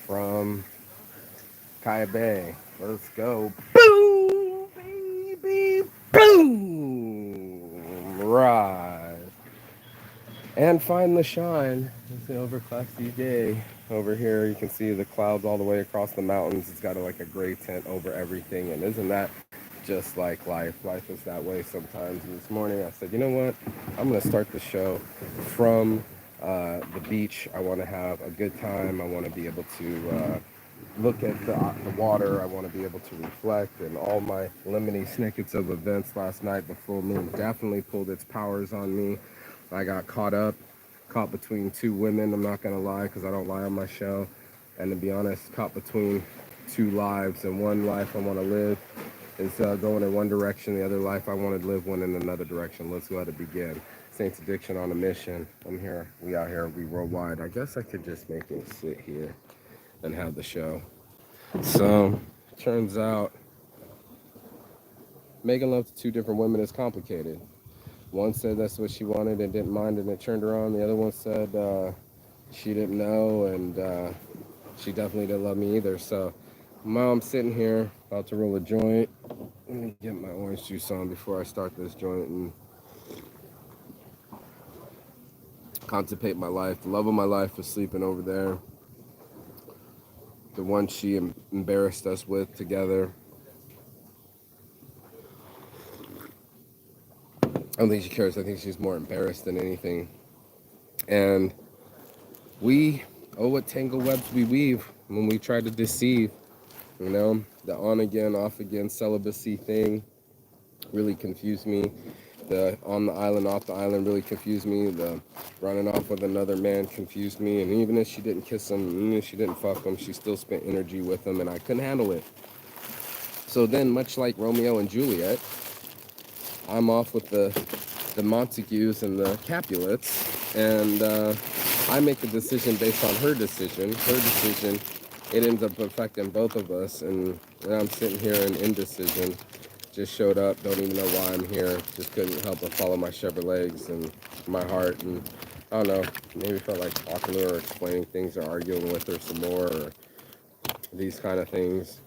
from Kaya Bay. Let's go. Boom, baby, boom. Rise. And find the shine. It's the overcasty day. Over here, you can see the clouds all the way across the mountains. It's got like a gray tint over everything. And isn't that just like life? Life is that way sometimes. And this morning, I said, you know what? I'm going to start the show from the beach. I want to have a good time. I want to be able to look at the water. I want to be able to reflect. And all my lemony snippets of events last night, the full moon definitely pulled its powers on me. I got caught between two women. I'm not gonna lie, because I don't lie on my show. And to be honest, caught between two lives. And one life I want to live is going in one direction. The other life I want to live one in another direction. Let's let it begin. Saints Addiction on a mission. I'm here. We out here. We worldwide. I guess I could just make him sit here and have the show. So, turns out making love to two different women is complicated. One said that's what she wanted and didn't mind, and it turned her on. The other one said she didn't know, and she definitely didn't love me either. So, Mom sitting here about to roll a joint. Let me get my orange juice on before I start this joint and contemplate my life. The love of my life was sleeping over there. The one she embarrassed us with together. I don't think she cares. I think she's more embarrassed than anything. And we, oh, what tangled webs we weave when we try to deceive. You know, the on again, off again celibacy thing really confused me. The on the island, off the island really confused me. The running off with another man confused me. And even if she didn't kiss him, even if she didn't fuck him, she still spent energy with him, and I couldn't handle it. So then, much like Romeo and Juliet, I'm off with the Montagues and the Capulets, and I make the decision based on her decision. Her decision, it ends up affecting both of us, and I'm sitting here in indecision. Just showed up, don't even know why I'm here. Just couldn't help but follow my legs and my heart, and I don't know, maybe felt like talking to her, or explaining things, or arguing with her some more, or these kind of things.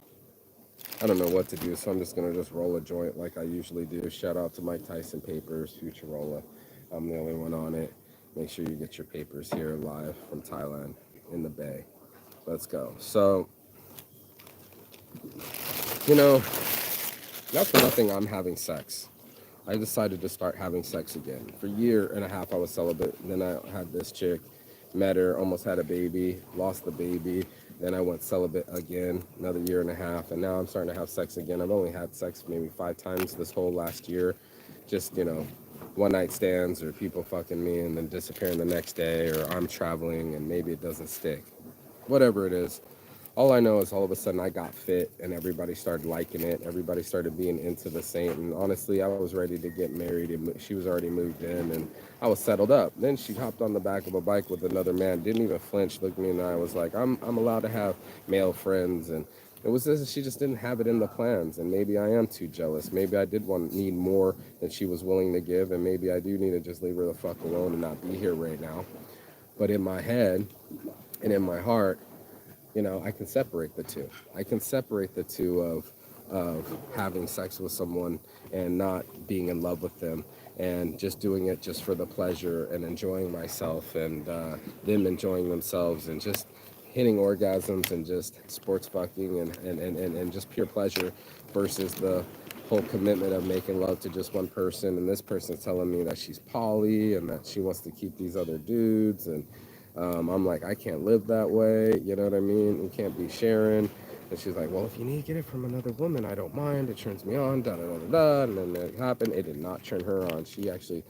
I don't know what to do, so I'm just gonna just roll a joint like I usually do. Shout out to Mike Tyson Papers, Futurola. I'm the only one on it. Make sure you get your papers here live from Thailand in the Bay. Let's go. So, you know, not for nothing, I'm having sex. I decided to start having sex again. For a year and a half, I was celibate. Then I had this chick, met her, almost had a baby, lost the baby. Then I went celibate again, another year and a half, and now I'm starting to have sex again. I've only had sex maybe 5 times this whole last year. Just, one night stands, or people fucking me and then disappearing the next day, or I'm traveling and maybe it doesn't stick. Whatever it is. All I know is all of a sudden I got fit and everybody started liking it. Everybody started being into the saint. And honestly, I was ready to get married. And she was already moved in and I was settled up. Then she hopped on the back of a bike with another man, didn't even flinch, looked me in the eye, was like, I'm allowed to have male friends. And it was just, she just didn't have it in the plans. And maybe I am too jealous. Maybe I did need more than she was willing to give. And maybe I do need to just leave her the fuck alone and not be here right now. But in my head and in my heart, I can separate the two. I can separate the two of having sex with someone and not being in love with them, and just doing it just for the pleasure and enjoying myself, and them enjoying themselves, and just hitting orgasms and just sports fucking and just pure pleasure, versus the whole commitment of making love to just one person. And this person's telling me that she's poly and that she wants to keep these other dudes, and I'm like, I can't live that way. You know what I mean? We can't be sharing. And she's like, well, if you need to get it from another woman, I don't mind. It turns me on, da da da da da. And then it happened. It did not turn her on. She actually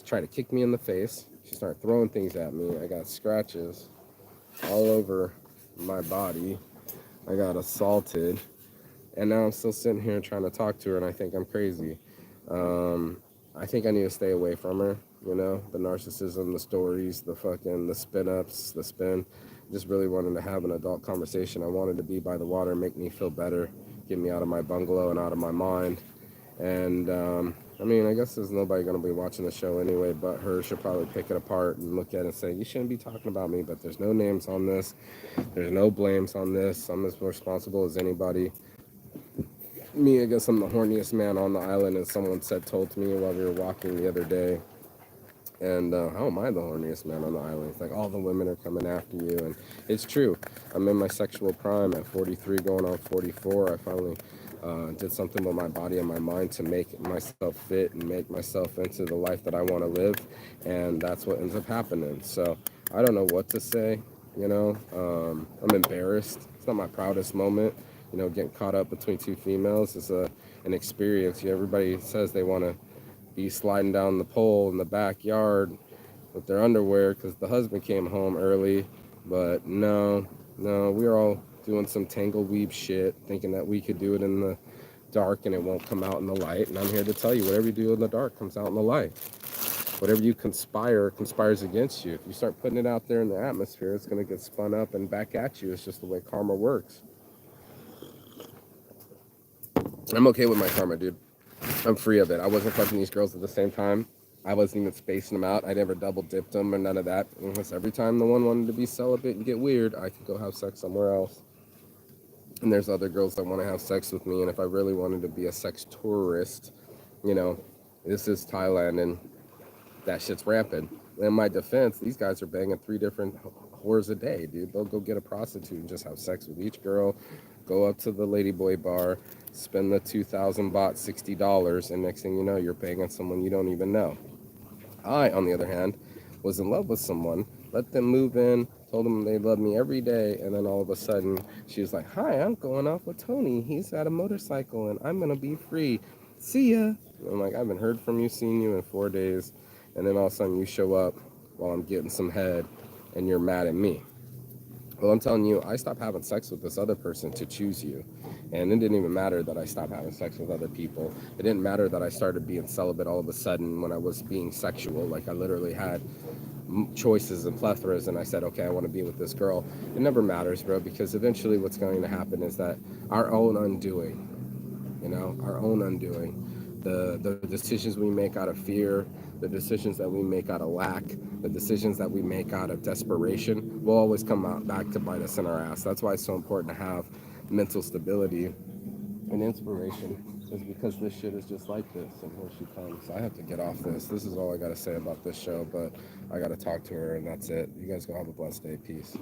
tried to kick me in the face. She started throwing things at me. I got scratches all over my body. I got assaulted. And now I'm still sitting here trying to talk to her, and I think I'm crazy. I think I need to stay away from her. The narcissism, the stories, the spin ups, the spin. Just really wanted to have an adult conversation. I wanted to be by the water, make me feel better, get me out of my bungalow and out of my mind. And I mean, I guess there's nobody going to be watching the show anyway, but her. She'll probably pick it apart and look at it and say, you shouldn't be talking about me, but there's no names on this. There's no blames on this. I'm as responsible as anybody. Me, I guess I'm the horniest man on the island, as someone said, told to me while we were walking the other day. And how am I the horniest man on the island? It's like all the women are coming after you. And it's true. I'm in my sexual prime at 43 going on 44. I finally did something with my body and my mind to make myself fit and make myself into the life that I want to live. And that's what ends up happening. So I don't know what to say. I'm embarrassed. It's not my proudest moment. Getting caught up between two females is an experience. Everybody says they want to be sliding down the pole in the backyard with their underwear because the husband came home early. But no, no, we're all doing some tangle weave shit, thinking that we could do it in the dark and it won't come out in the light. And I'm here to tell you, whatever you do in the dark comes out in the light. Whatever you conspires against you. If you start putting it out there in the atmosphere, it's going to get spun up and back at you. It's just the way karma works. I'm okay with my karma, dude. I'm free of it. I wasn't fucking these girls at the same time. I wasn't even spacing them out. I never double dipped them or none of that. Unless every time the one wanted to be celibate and get weird, I could go have sex somewhere else. And there's other girls that want to have sex with me. And if I really wanted to be a sex tourist, you know, this is Thailand and that shit's rampant. In my defense, these guys are banging 3 different whores a day, dude. They'll go get a prostitute and just have sex with each girl, go up to the ladyboy bar, spend the 2,000 baht, $60, and next thing you know, you're banging someone you don't even know. I, on the other hand, was in love with someone, let them move in, told them they loved me every day, and then all of a sudden, she was like, hi, I'm going off with Tony. He's at a motorcycle, and I'm going to be free. See ya. And I'm like, I haven't heard from you, seen you in 4 days, and then all of a sudden you show up while I'm getting some head, and you're mad at me. Well, I'm telling you, I stopped having sex with this other person to choose you. And it didn't even matter that I stopped having sex with other people. It didn't matter that I started being celibate all of a sudden when I was being sexual. Like, I literally had choices and plethoras, and I said, okay, I want to be with this girl. It never matters, bro, because eventually what's going to happen is that our own undoing, our own undoing. The decisions we make out of fear, the decisions that we make out of lack, the decisions that we make out of desperation will always come out back to bite us in our ass. That's why it's so important to have mental stability and inspiration, is because this shit is just like this, and here she comes. I have to get off this. This is all I got to say about this show, but I got to talk to her, and that's it. You guys go have a blessed day. Peace.